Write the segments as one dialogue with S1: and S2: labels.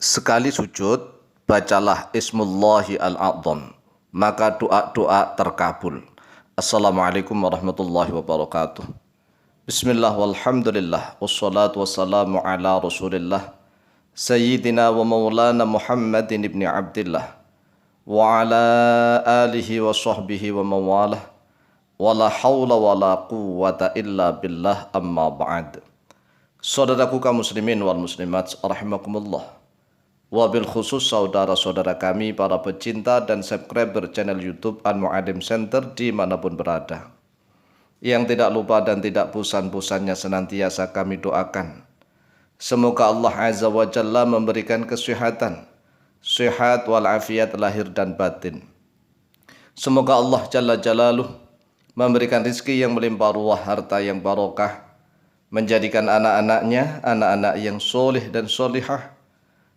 S1: Sekali sujud, bacalah Ismullahi al-A'zam, maka doa-doa terkabul. Assalamualaikum warahmatullahi wabarakatuh. Bismillah walhamdulillah, wassalatu wassalamu ala rasulillah, Sayyidina wa maulana Muhammadin ibni Abdillah, wa ala alihi wa sahbihi wa mawalah, wa la hawla wa la quwwata illa billah amma ba'd. Saudaraku kaum muslimin wal muslimat rahimakumullah. Wabil khusus saudara-saudara kami para pecinta dan subscriber channel YouTube Al-Mu'alim Center dimanapun berada, yang tidak lupa dan tidak bosan-bosannya senantiasa kami doakan, semoga Allah Azza wa Jalla memberikan kesehatan, sehat walafiat lahir dan batin. Semoga Allah Jalla Jalaluh memberikan rizki yang melimpah ruah, harta yang barokah, menjadikan anak-anaknya anak-anak yang soleh dan solihah,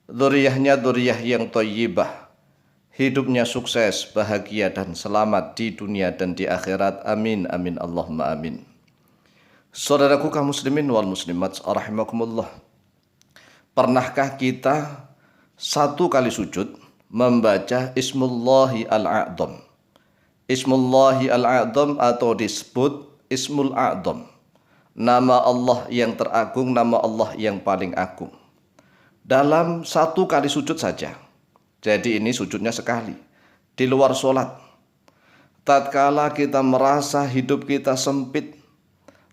S1: dzurriyyahnya dzurriyyah yang thayyibah, hidupnya sukses, bahagia dan selamat di dunia dan di akhirat. Amin amin Allahumma amin. Saudaraku kaum muslimin wal muslimat rahimakumullah, pernahkah kita satu kali sujud membaca Ismullahi al-A'zam? Ismullahi al-A'zam atau disebut Ismul A'zam, nama Allah yang teragung, nama Allah yang paling agung, dalam satu kali sujud saja. Jadi ini sujudnya sekali, di luar sholat. Tatkala kita merasa hidup kita sempit,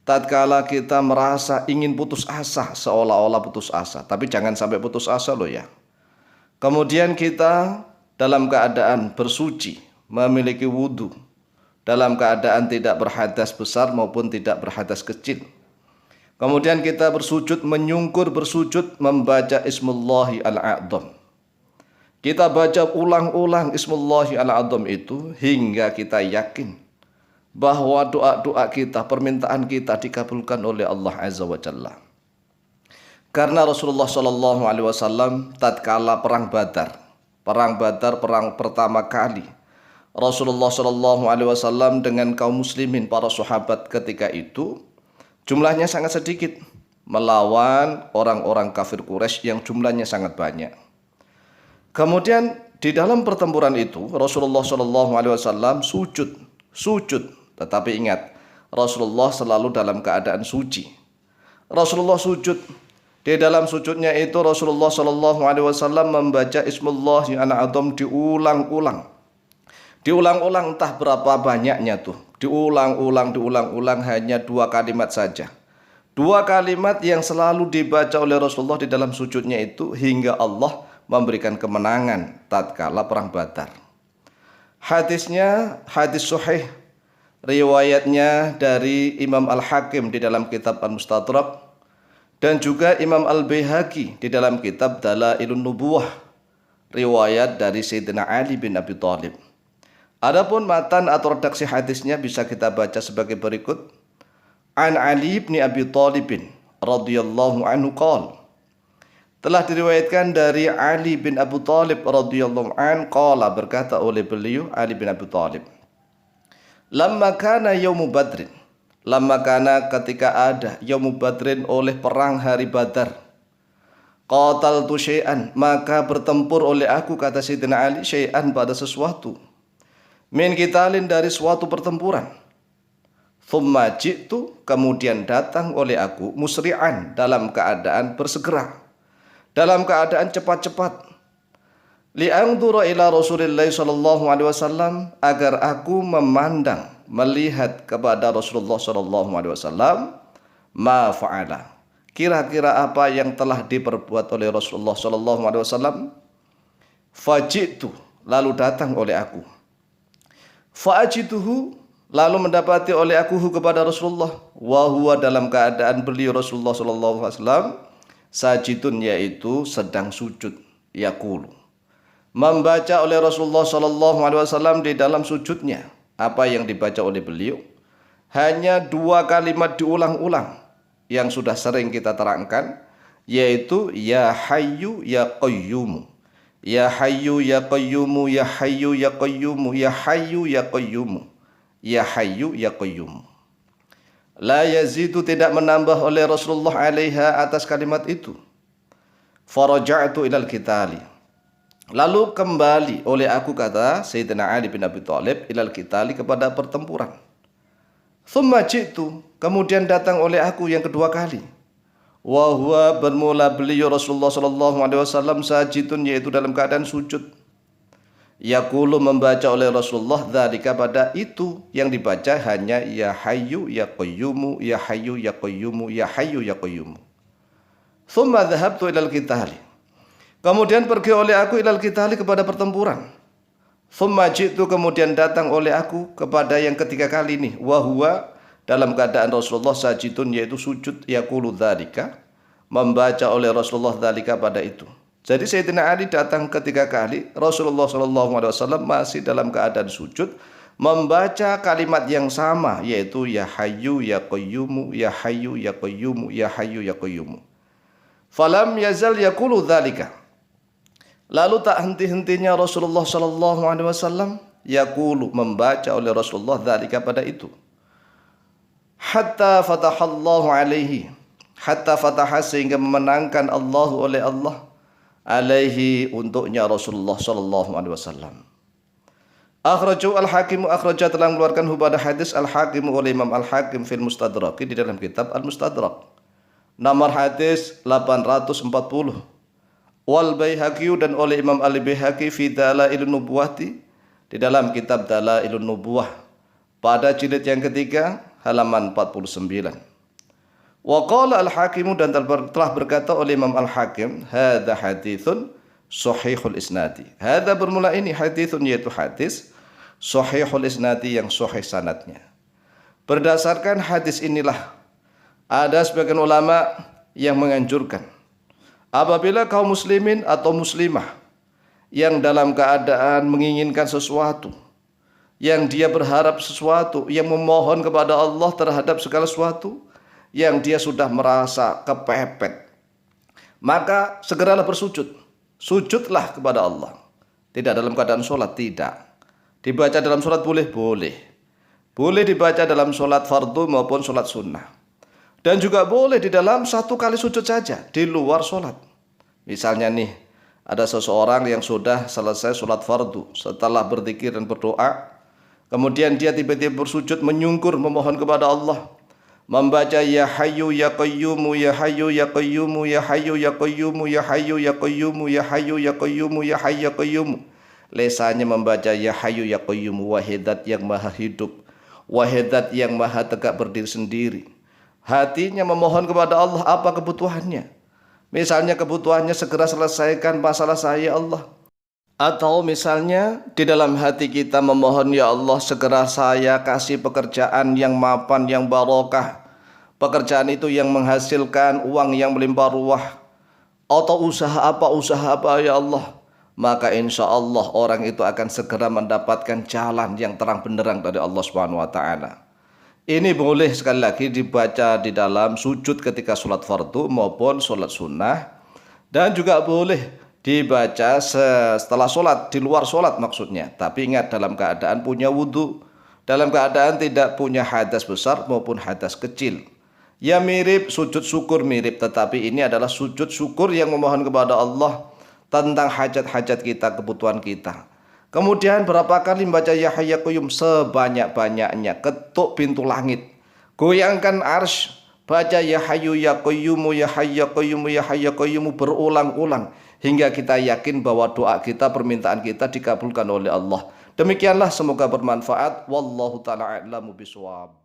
S1: tatkala kita merasa ingin putus asa, seolah-olah putus asa, tapi jangan sampai putus asa loh ya. Kemudian kita dalam keadaan bersuci, memiliki wudhu, dalam keadaan tidak berhadas besar maupun tidak berhadas kecil. Kemudian kita bersujud, menyungkur bersujud membaca Ismullahi al-A'zam. Kita baca ulang-ulang Ismullahi al-A'zam itu hingga kita yakin bahwa doa-doa kita, permintaan kita dikabulkan oleh Allah Azza wa Jalla. Karena Rasulullah SAW tatkala perang Badar perang pertama kali, Rasulullah SAW dengan kaum muslimin, para sahabat ketika itu, jumlahnya sangat sedikit melawan orang-orang kafir Quraisy yang jumlahnya sangat banyak. Kemudian di dalam pertempuran itu Rasulullah SAW sujud. Tetapi ingat, Rasulullah selalu dalam keadaan suci. Rasulullah sujud. Di dalam sujudnya itu Rasulullah SAW membaca Ismullahi al-A'zam diulang-ulang. Diulang-ulang entah berapa banyaknya tuh. Diulang-ulang hanya 2 kalimat saja. 2 kalimat yang selalu dibaca oleh Rasulullah di dalam sujudnya itu hingga Allah memberikan kemenangan tatkala perang Badar. Hadisnya hadis sahih, riwayatnya dari Imam Al-Hakim di dalam kitab Al-Mustadrak dan juga Imam Al-Baihaqi di dalam kitab Dalailun Nubuwah, riwayat dari Sayyidina Ali bin Abi Thalib. Adapun matan atau redaksi hadisnya bisa kita baca sebagai berikut. An Ali bin Abi Thalib radhiyallahu anhu qala, telah diriwayatkan dari Ali bin Abi Thalib radhiyallahu anhu qala, berkata oleh beliau Ali bin Abi Thalib, lamma kana yaumu badrin, lamma kana ketika ada yaumu badrin, oleh perang hari Badar, qataltu syai'an, maka bertempur oleh aku, kata Sayyidina Ali, syai'an pada sesuatu, min qitalin dari suatu pertempuran. Thumma ji'tu, kemudian datang oleh aku, musri'an, dalam keadaan bersegera, dalam keadaan cepat-cepat, li'anzura ila Rasulillah sallallahu alaihi wasallam, agar aku memandang, melihat kepada Rasulullah sallallahu alaihi wasallam, ma fa'ala, kira-kira apa yang telah diperbuat oleh Rasulullah sallallahu alaihi wasallam. Faji'tu, lalu datang oleh aku. Fa'ajituhu, lalu mendapati oleh aku kepada Rasulullah, wa huwa, dalam keadaan beliau Rasulullah sallallahu alaihi wasallam sajidun, yaitu sedang sujud, yaqulu, membaca oleh Rasulullah sallallahu alaihi wasallam di dalam sujudnya. Apa yang dibaca oleh beliau? Hanya 2 kalimat diulang-ulang yang sudah sering kita terangkan, yaitu ya hayyu ya qayyum. Ya hayyu ya qayyumu, ya hayyu ya qayyumu, ya hayyu ya qayyumu, ya hayyu ya qayyumu. La yazidu, tidak menambah oleh Rasulullah alaiha, atas kalimat itu. Faraja'tu ilal qitali. Lalu kembali oleh aku, kata Sayyidina Ali bin Abi Thalib, ilal qitali, kepada pertempuran. Thumma ji'tu, kemudian datang oleh aku yang kedua kali. Wa huwa, bermula beliau Rasulullah sallallahu alaihi wasallam sajidun, yaitu dalam keadaan sujud. Yaqulu, membaca oleh Rasulullah, dzalika, pada itu yang dibaca hanya ya hayyu ya qayyumu ya hayyu ya qayyumu ya hayyu ya qayyumu. Thumma dhahabtu ilal qitali. Kemudian pergi oleh aku ilal qitali, kepada pertempuran. Thumma ji'tu, kemudian datang oleh aku kepada yang ketiga kali ini. Wa huwa, dalam keadaan Rasulullah sajidun, yaitu sujud. Yaqulu dzalika, membaca oleh Rasulullah dzalika, pada itu. Jadi Sayyidina Ali datang ketiga kali, Rasulullah SAW masih dalam keadaan sujud, membaca kalimat yang sama, yaitu ya hayyu ya qayyumu ya hayyu ya qayyumu ya hayyu ya qayyumu. Falam yazal yaqulu dzalika. Lalu tak henti-hentinya Rasulullah SAW yaqulu, membaca oleh Rasulullah dzalika, pada itu. Hatta fatahallahu alaihi, hatta fataha, sehingga memenangkan Allahu, oleh Allah, alaihi, untuknya Rasulullah sallallahu alaihi wasallam. Akhrajahu al-Hakim, akhraja, telah mengeluarkan pada hadis al-Hakim oleh Imam al-Hakim fil Mustadrak, di dalam kitab al-Mustadrak, nomor hadis 840. Wal Baihaqi, dan oleh Imam al-Baihaqi fi Dalailun Nubuwati, di dalam kitab Dalailun Nubuwah, pada jilid yang ketiga, halaman 49. Wa qala al-Hakim, dan telah berkata oleh Imam al-Hakim, hadza haditsun sahihul isnadi. Hadza, bermula ini, haditsun, yaitu hadis, sahihul isnadi, yang sahih sanadnya. Berdasarkan hadis inilah ada sebagian ulama yang menganjurkan apabila kaum muslimin atau muslimah yang dalam keadaan menginginkan sesuatu, yang dia berharap sesuatu, yang memohon kepada Allah terhadap segala sesuatu, yang dia sudah merasa kepepet, maka segeralah bersujud. Sujudlah kepada Allah. Tidak dalam keadaan sholat, tidak. Dibaca dalam sholat boleh? Boleh. Boleh dibaca dalam sholat fardu maupun sholat sunnah. Dan juga boleh di dalam satu kali sujud saja, di luar sholat. Misalnya nih, ada seseorang yang sudah selesai sholat fardu, setelah berzikir dan berdoa, kemudian dia tiba-tiba bersujud, menyungkur, memohon kepada Allah, membaca ya hayyu ya qayyumu ya hayyu ya qayyumu ya hayyu ya qayyumu ya hayyu ya qayyumu ya hayyu ya qayyumu ya hayyu ya qayyumu. Lesannya membaca ya hayyu ya qayyumu, wahidat yang maha hidup, wahidat yang maha tegak berdiri sendiri. Hatinya memohon kepada Allah apa kebutuhannya. Misalnya kebutuhannya segera selesaikan masalah saya Allah. Atau misalnya di dalam hati kita memohon, ya Allah segera saya kasih pekerjaan yang mapan, yang barokah. Pekerjaan itu yang menghasilkan uang yang melimpah ruah. Atau usaha apa ya Allah. Maka insya Allah orang itu akan segera mendapatkan jalan yang terang benderang dari Allah Subhanahu wa Ta'ala. Ini boleh sekali lagi dibaca di dalam sujud ketika sholat fardu maupun sholat sunnah. Dan juga boleh dibaca setelah sholat, di luar sholat maksudnya. Tapi ingat, dalam keadaan punya wudhu, dalam keadaan tidak punya hadas besar maupun hadas kecil. Ya mirip sujud syukur, mirip, tetapi ini adalah sujud syukur yang memohon kepada Allah tentang hajat-hajat kita, kebutuhan kita. Kemudian berapa kali membaca ya hayyu ya qayyum? Sebanyak-banyaknya. Ketuk pintu langit, goyangkan arsy, baca ya hayyu ya qayyumu ya hayyu ya qayyumu ya hayyu ya qayyumu berulang-ulang, hingga kita yakin bahwa doa kita, permintaan kita dikabulkan oleh Allah. Demikianlah, semoga bermanfaat. Wallahu ta'ala a'lamu bishawab.